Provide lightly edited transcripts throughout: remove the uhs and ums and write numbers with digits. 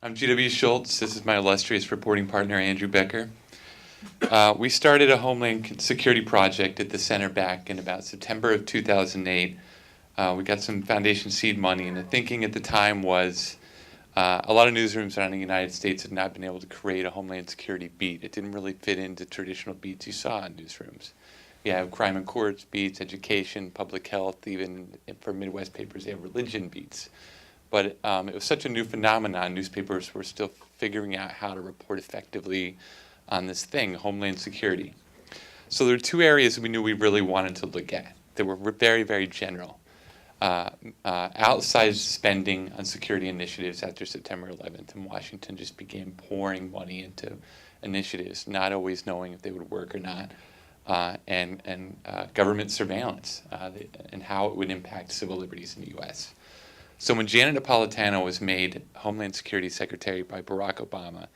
I'm GW Schulz. This is my illustrious reporting partner, Andrew Becker. We started a Homeland Security project at the center back in about September of 2008. We got some foundation seed money, and the thinking at the time was a lot of newsrooms around the United States had not been able to create a Homeland Security beat. It didn't really fit into traditional beats you saw in newsrooms. You have crime and courts beats, education, public health, even for Midwest papers, they have religion beats. But it was such a new phenomenon, newspapers were still figuring out how to report effectively on this thing, Homeland Security. So there are two areas we knew we really wanted to look at that were very, very general. Outsized spending on security initiatives after September 11th, and Washington just began pouring money into initiatives, not always knowing if they would work or not, and government surveillance and how it would impact civil liberties in the U.S. So when Janet Napolitano was made Homeland Security Secretary by Barack Obama,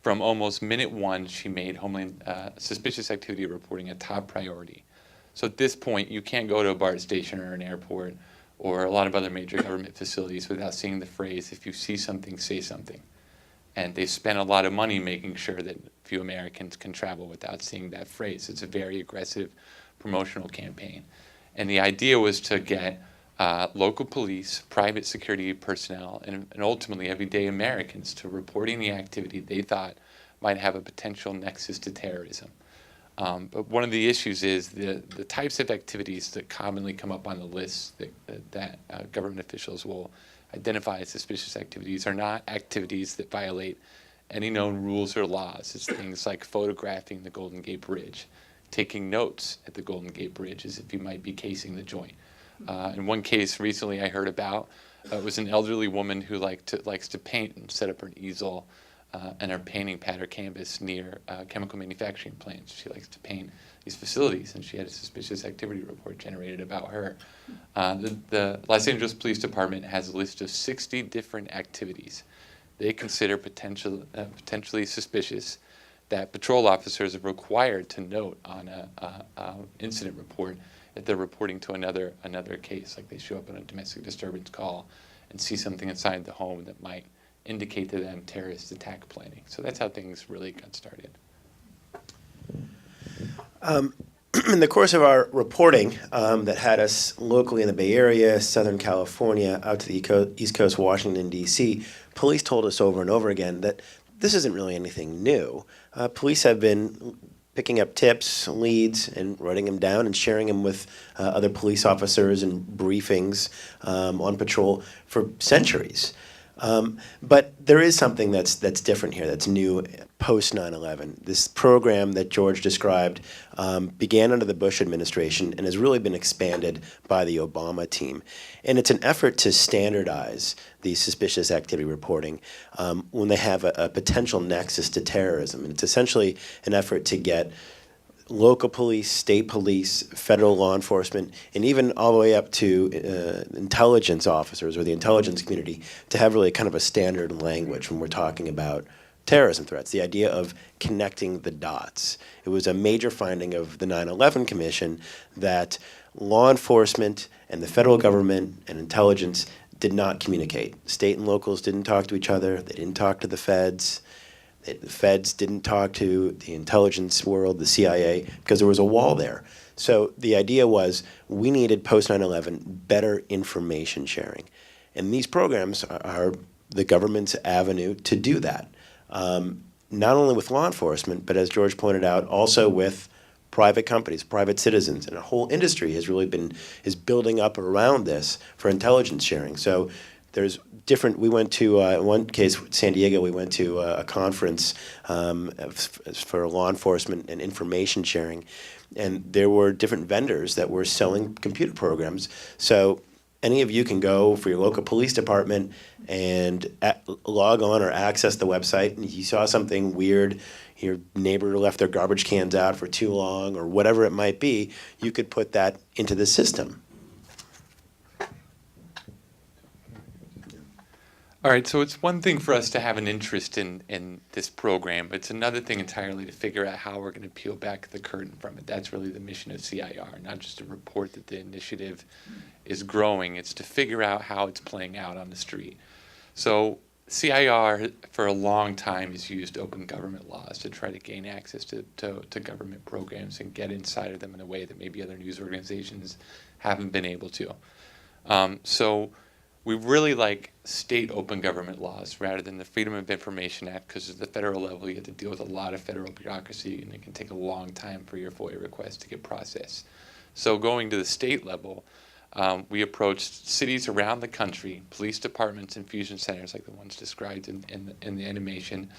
from almost minute one, she made Homeland suspicious activity reporting a top priority. So at this point, you can't go to a BART station or an airport or a lot of other major government facilities without seeing the phrase, if you see something, say something. And they spent a lot of money making sure that few Americans can travel without seeing that phrase. It's a very aggressive promotional campaign. And the idea was to get local police, private security personnel, and ultimately everyday Americans to reporting the activity they thought might have a potential nexus to terrorism. But one of the issues is the types of activities that commonly come up on the list that government officials will identify as suspicious activities are not activities that violate any known rules or laws. It's things like photographing the Golden Gate Bridge, taking notes at the Golden Gate Bridge as if you might be casing the joint. In one case recently I heard about, it was an elderly woman who likes to paint and set up an easel and her painting pad or canvas near chemical manufacturing plants. She likes to paint these facilities, and she had a suspicious activity report generated about her. The Los Angeles Police Department has a list of 60 different activities they consider potentially suspicious that patrol officers are required to note on an incident report if they're reporting to another case, like they show up on a domestic disturbance call and see something inside the home that might indicate to them terrorist attack planning. So that's how things really got started. In the course of our reporting that had us locally in the Bay Area, Southern California, out to the East Coast, Washington, D.C., police told us over and over again that this isn't really anything new. Police have been picking up tips, leads, and writing them down and sharing them with other police officers and briefings on patrol for centuries. But there is something that's different here, that's new post 9/11. This program that George described began under the Bush administration and has really been expanded by the Obama team. And it's an effort to standardize the suspicious activity reporting when they have a potential nexus to terrorism. And it's essentially an effort to get local police, state police, federal law enforcement, and even all the way up to intelligence officers or the intelligence community to have really kind of a standard language when we're talking about terrorism threats, the idea of connecting the dots. It was a major finding of the 9/11 Commission that law enforcement and the federal government and intelligence did not communicate. State and locals didn't talk to each other. They didn't talk to the feds. The feds didn't talk to the intelligence world, the CIA, because there was a wall there. So the idea was we needed post 9/11 better information sharing. And these programs are the government's avenue to do that. Not only with law enforcement, but as George pointed out, also with private companies, private citizens, and a whole industry is building up around this for intelligence sharing. So there's different, we went to, in one case, San Diego, we went to a conference for law enforcement and information sharing, and there were different vendors that were selling computer programs. So any of you can go for your local police department and log on or access the website, and you saw something weird, your neighbor left their garbage cans out for too long, or whatever it might be, you could put that into the system. All right, so it's one thing for us to have an interest in this program. It's another thing entirely to figure out how we're going to peel back the curtain from it. That's really the mission of CIR, not just to report that the initiative is growing. It's to figure out how it's playing out on the street. So CIR for a long time has used open government laws to try to gain access to government programs and get inside of them in a way that maybe other news organizations haven't been able to. So we really like state open government laws rather than the Freedom of Information Act, because at the federal level you have to deal with a lot of federal bureaucracy and it can take a long time for your FOIA request to get processed. So going to the state level, we approached cities around the country, police departments and fusion centers like the ones described in the animation,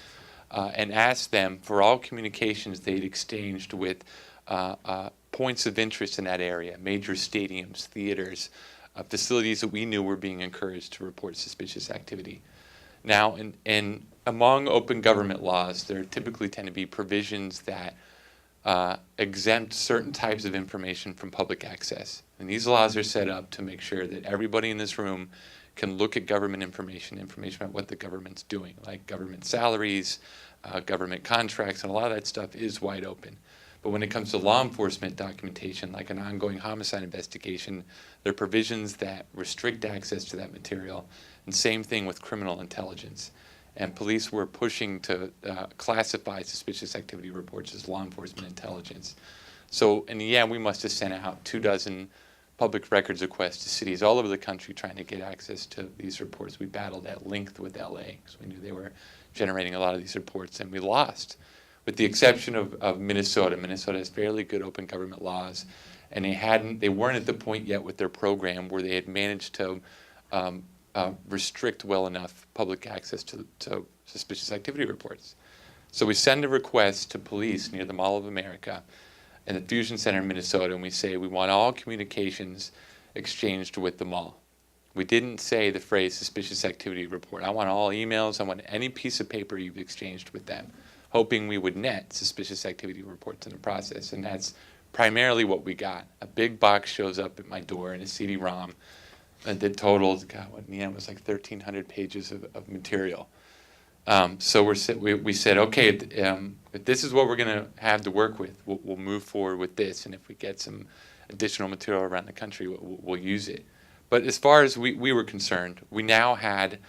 and asked them for all communications they'd exchanged with points of interest in that area, major stadiums, theaters, facilities that we knew were being encouraged to report suspicious activity. Now, among open government laws, there typically tend to be provisions that exempt certain types of information from public access. And these laws are set up to make sure that everybody in this room can look at government information about what the government's doing, like government salaries, government contracts, and a lot of that stuff is wide open. But when it comes to law enforcement documentation, like an ongoing homicide investigation, there are provisions that restrict access to that material. And same thing with criminal intelligence. And police were pushing to classify suspicious activity reports as law enforcement intelligence. So in the end, we must have sent out 24 public records requests to cities all over the country trying to get access to these reports. We battled at length with LA because we knew they were generating a lot of these reports, and we lost. With the exception of Minnesota. Minnesota has fairly good open government laws, and they weren't at the point yet with their program where they had managed to restrict well enough public access to suspicious activity reports. So we send a request to police near the Mall of America and the Fusion Center in Minnesota, and we say we want all communications exchanged with the mall. We didn't say the phrase suspicious activity report. I want all emails, I want any piece of paper you've exchanged with them, hoping we would net suspicious activity reports in the process. And that's primarily what we got. A big box shows up at my door in a CD-ROM that totaled, what in the end was like 1,300 pages of material. So we said, okay, if this is what we're going to have to work with, we'll move forward with this. And if we get some additional material around the country, we'll use it. But as far as we were concerned, we now had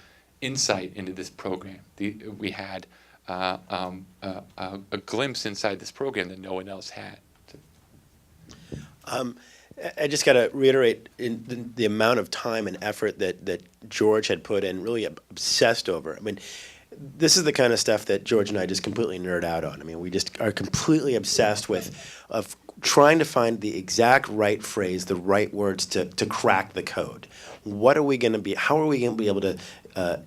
insight into this program. We had a glimpse inside this program that no one else had. I just got to reiterate the amount of time and effort that George had put in, really obsessed over. I mean, this is the kind of stuff that George and I just completely nerd out on. I mean, we just are completely obsessed of trying to find the exact right phrase, the right words to crack the code. What are we going to be? How are we going to be able to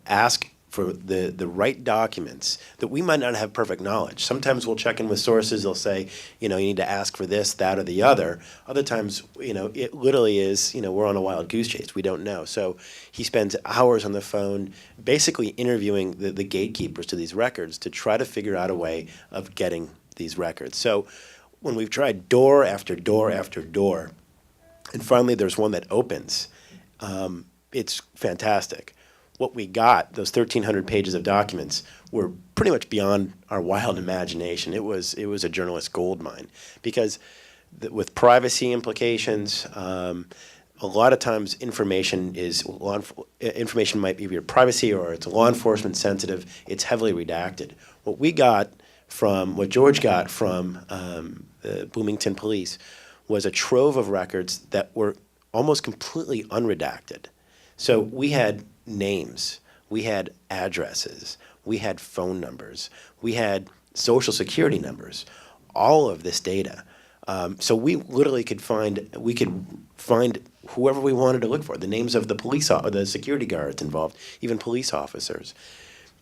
ask for the right documents that we might not have perfect knowledge? Sometimes we'll check in with sources. They'll say, you need to ask for this, that, or the other. Other times, it literally is, we're on a wild goose chase. We don't know. So he spends hours on the phone basically interviewing the gatekeepers to these records to try to figure out a way of getting these records. So when we've tried door after door after door, and finally there's one that opens, it's fantastic. What we got, those 1,300 pages of documents, were pretty much beyond our wild imagination. It was a journalist's goldmine, because with privacy implications, a lot of times information might be your privacy, or it's law enforcement sensitive. It's heavily redacted. What George got from the Bloomington Police was a trove of records that were almost completely unredacted. So we had names, we had addresses, we had phone numbers, we had social security numbers, all of this data. So we literally could find whoever we wanted to look for, the names of the security guards involved, even police officers.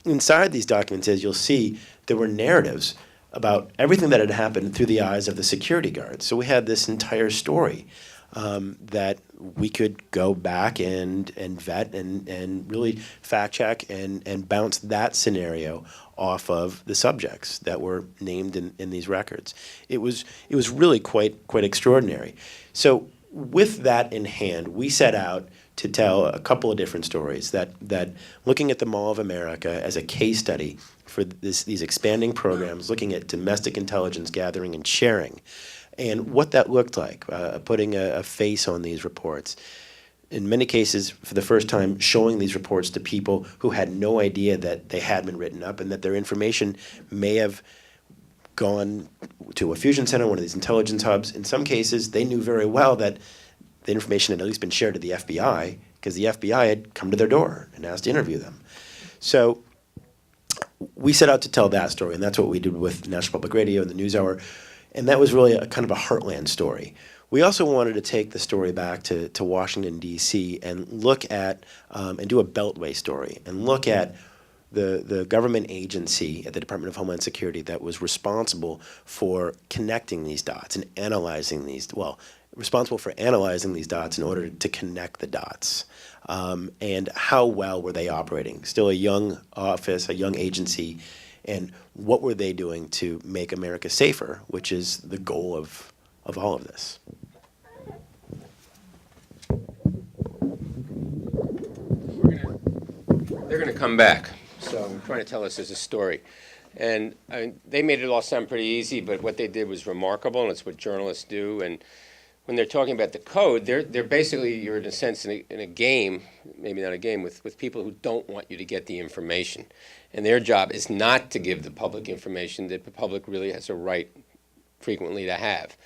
Inside these documents, as you'll see, there were narratives about everything that had happened through the eyes of the security guards. So we had this entire story that we could go back and vet and really fact check and bounce that scenario off of the subjects that were named in these records. It was really quite extraordinary. So with that in hand, we set out to tell a couple of different stories that looking at the Mall of America as a case study for these expanding programs, looking at domestic intelligence gathering and sharing, and what that looked like, putting a face on these reports. in many cases, for the first time, showing these reports to people who had no idea that they had been written up and that their information may have gone to a fusion center, one of these intelligence hubs. In some cases, they knew very well that the information had at least been shared to the FBI because the FBI had come to their door and asked to interview them. So we set out to tell that story, and that's what we did with National Public Radio and the NewsHour, and that was really a kind of a heartland story. We also wanted to take the story back to Washington, D.C. and look at, and do a Beltway story, and look at the government agency at the Department of Homeland Security that was responsible for connecting these dots and analyzing these, responsible for analyzing these dots in order to connect the dots. And how well were they operating? Still a young office, a young agency, and what were they doing to make America safer, which is the goal of all of this. They're going to come back. So I'm trying to tell us as a story. And they made it all sound pretty easy, but what they did was remarkable, and it's what journalists do. And when they're talking about the code, they're basically, you're in a sense in a game, maybe not a game, with people who don't want you to get the information. And their job is not to give the public information that the public really has a right frequently to have.